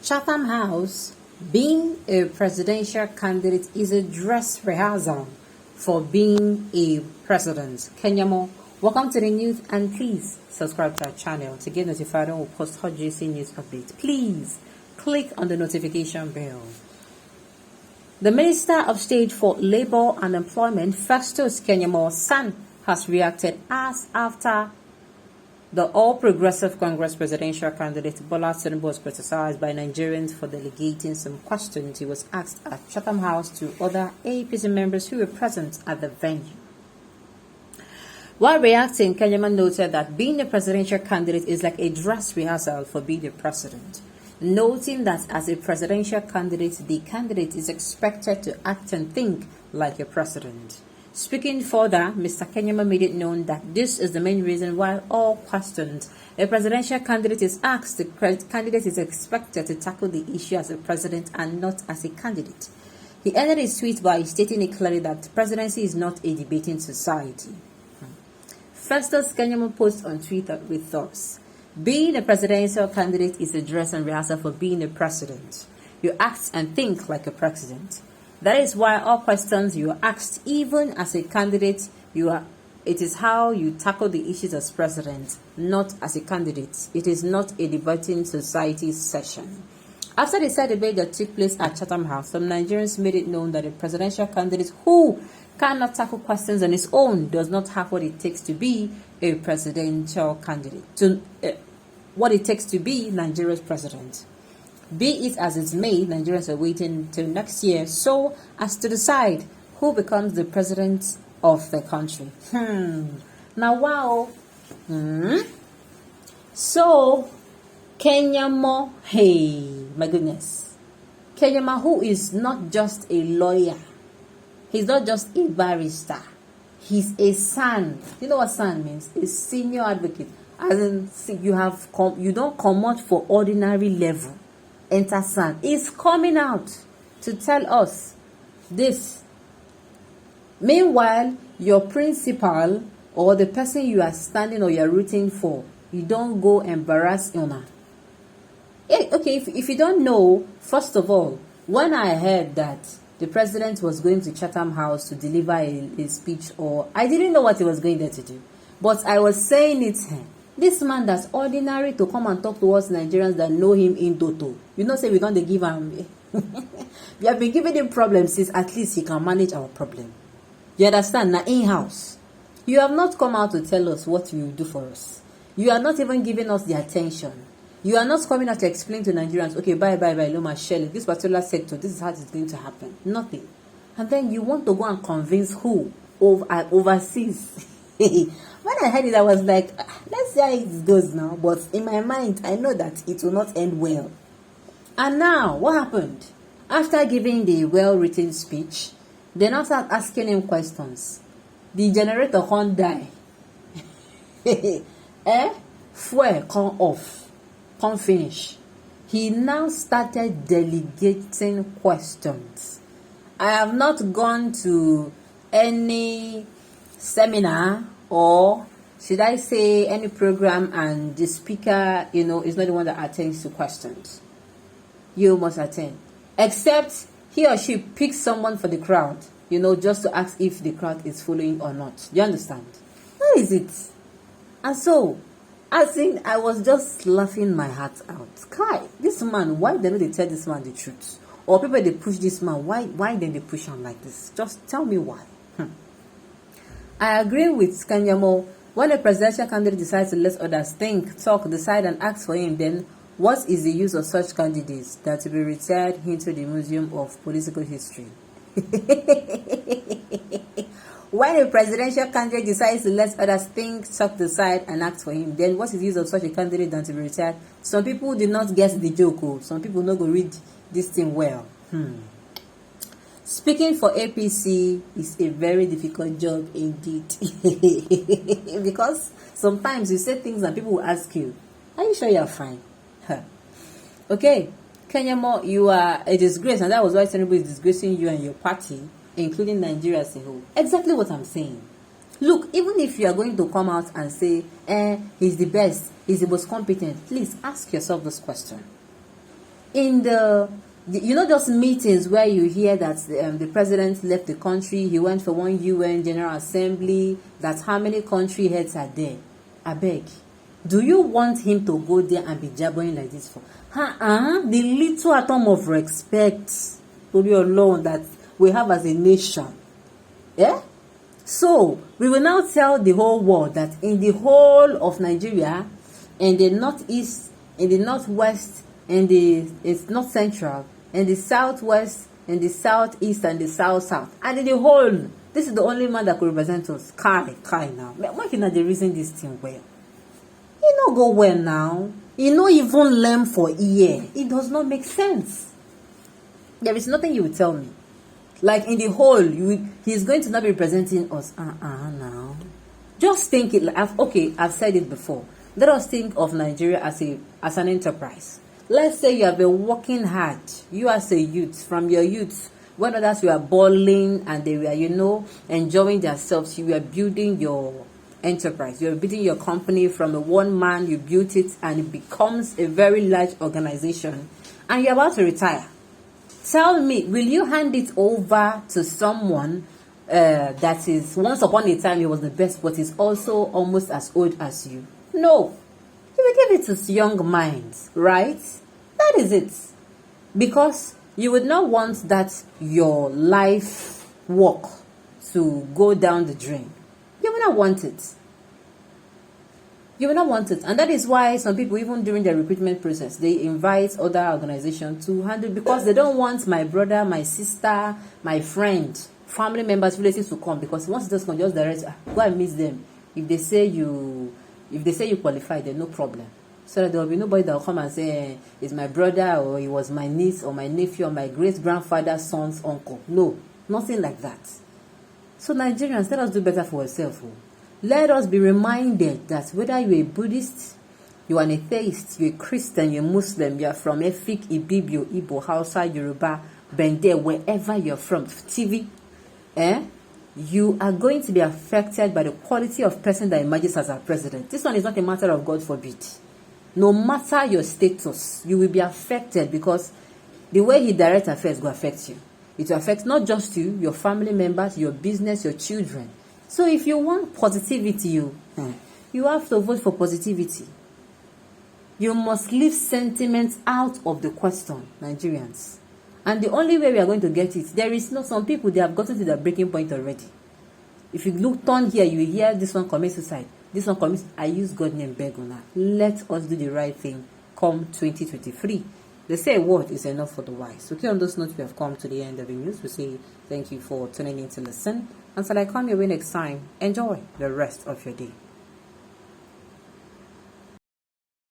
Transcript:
Chatham House, being a presidential candidate is a dress rehearsal for being a president. Keyamo, welcome to the news, and please subscribe to our channel to get notified when we post hot juicy news updates. Please click on the notification bell. The Minister of State for Labour and Employment, Festus Keyamo's son, has reacted as after the All Progressive Congress presidential candidate Bola Tinubu was criticized by Nigerians for delegating some questions he was asked at Chatham House to other APC members who were present at the venue. While reacting, Keyamo noted that being a presidential candidate is like a dress rehearsal for being a president, noting that as a presidential candidate, the candidate is expected to act and think like a president. Speaking further, Mr. Keyamo made it known that this is the main reason why all questions a presidential candidate is asked, the candidate is expected to tackle the issue as a president and not as a candidate. He ended his tweet by stating it clearly that presidency is not a debating society. Festus Keyamo posts on Twitter with thoughts. Being a presidential candidate is a dress and rehearsal for being a president. You act and think like a president. That is why all questions you are asked, even as a candidate, it is how you tackle the issues as president, not as a candidate. It is not a debating society session. After the side debate that took place at Chatham House, some Nigerians made it known that a presidential candidate who cannot tackle questions on his own does not have what it takes to be a presidential candidate, what it takes to be Nigeria's president. Be it as it's made, Nigerians are waiting till next year so as to decide who becomes the president of the country. Now, wow. So, Keyamo, hey, my goodness. Keyamo, who is not just a lawyer. He's not just a barrister. He's a son. You know what son means? A senior advocate. As in, you don't come out for ordinary level. Enter son. He's coming out to tell us this. Meanwhile, your principal or the person you are standing or you are rooting for, you don't go embarrass owner. Okay, if you don't know, first of all, when I heard that the president was going to Chatham House to deliver a speech, or I didn't know what he was going there to do, but I was saying it. This man that's ordinary to come and talk to us Nigerians that know him in toto. You know, say we don't give him. We have been giving him problems since at least he can manage our problem. You understand? Now in-house. You have not come out to tell us what you will do for us. You are not even giving us the attention. You are not coming out to explain to Nigerians, okay, bye, Loma Shelley, this particular sector, this is how it's going to happen. Nothing. And then you want to go and convince who overseas. When I heard it, I was like, let's see how it goes now. But in my mind, I know that it will not end well. And now, what happened? After giving the well-written speech, they now start asking him questions. The generator can't die. Fuel come off. Can't finish. He now started delegating questions. I have not gone to any seminar, or should I say any program, and the speaker, is not the one that attends to questions. You must attend. Except he or she picks someone for the crowd, just to ask if the crowd is following or not. You understand? How is it? And so, I was just laughing my heart out. Kai, this man, why don't they tell this man the truth? Or people, they push this man, why then they push him like this? Just tell me why. I agree with Keyamo. When a presidential candidate decides to let others think, talk, decide, and ask for him, then what is the use of such candidates that to be retired into the Museum of Political History? When a presidential candidate decides to let others think, talk, decide, and act for him, then what is the use of such a candidate than to be retired? Some people did not get the joke. Some people not go read this thing well. Speaking for APC is a very difficult job indeed. Because sometimes you say things and people will ask you, are you sure you're fine? Okay, Keyamo, you are a disgrace, and that was why Tinubu is disgracing you and your party, including Nigeria as a whole. Exactly what I'm saying. Look, even if you are going to come out and say, he's the best, he's the most competent, please ask yourself this question. in those meetings where you hear that the president left the country, he went for one UN General Assembly, that how many country heads are there? I beg. Do you want him to go there and be jabbering like this for? The little atom of respect alone that we have as a nation. Yeah? So, we will now tell the whole world that in the whole of Nigeria, in the northeast, in the northwest, it's north central, in the southwest, in the southeast, and the south, and in the whole, this is the only man that could represent us. Kai now. Why can't they reason this thing well? It not go well now. It not even learn for a year. It does not make sense. There is nothing you will tell me. Like in the whole, he's going to not be representing us. Now. Just think it. I've said it before. Let us think of Nigeria as an enterprise. Let's say you have been working hard. You as a youth, from your youth, when others were balling and they were, enjoying themselves, you were building your enterprise. You're building your company from a one man. You built it and it becomes a very large organization. And you're about to retire. Tell me, will you hand it over to someone that is, once upon a time, he was the best, but is also almost as old as you? No. You will give it to young minds, right? That is it. Because you would not want that your life work to go down the drain. You will not want it. You will not want it. And that is why some people, even during the recruitment process, they invite other organizations to handle, because they don't want my brother, my sister, my friend, family members, relatives to come. Because once it does come, just direct, go and meet them. If they say you qualify, then no problem. So that there will be nobody that will come and say, it's my brother, or it was my niece, or my nephew, or my great-grandfather's son's uncle. No, nothing like that. So Nigerians, let us do better for ourselves. Let us be reminded that whether you're a Buddhist, you're an atheist, you're a Christian, you're a Muslim, you're from Efik, Ibibio, Igbo, Hausa, Yoruba, Bende, wherever you're from, TV, you are going to be affected by the quality of person that emerges as our president. This one is not a matter of God forbid. No matter your status, you will be affected, because the way he directs affairs will affect you. It will affect not just you, your family members, your business, your children. So if you want positivity, you have to vote for positivity. You must leave sentiments out of the question, Nigerians. And the only way we are going to get it, there is some people, they have gotten to their breaking point already. If you turn here, you will hear this one commit suicide. This one commits, I use God name Begona. Let us do the right thing come 2023. They say a word is enough for the wise. So on those notes, we have come to the end of the news. We say thank you for tuning in to listen. Until I come your way next time, enjoy the rest of your day.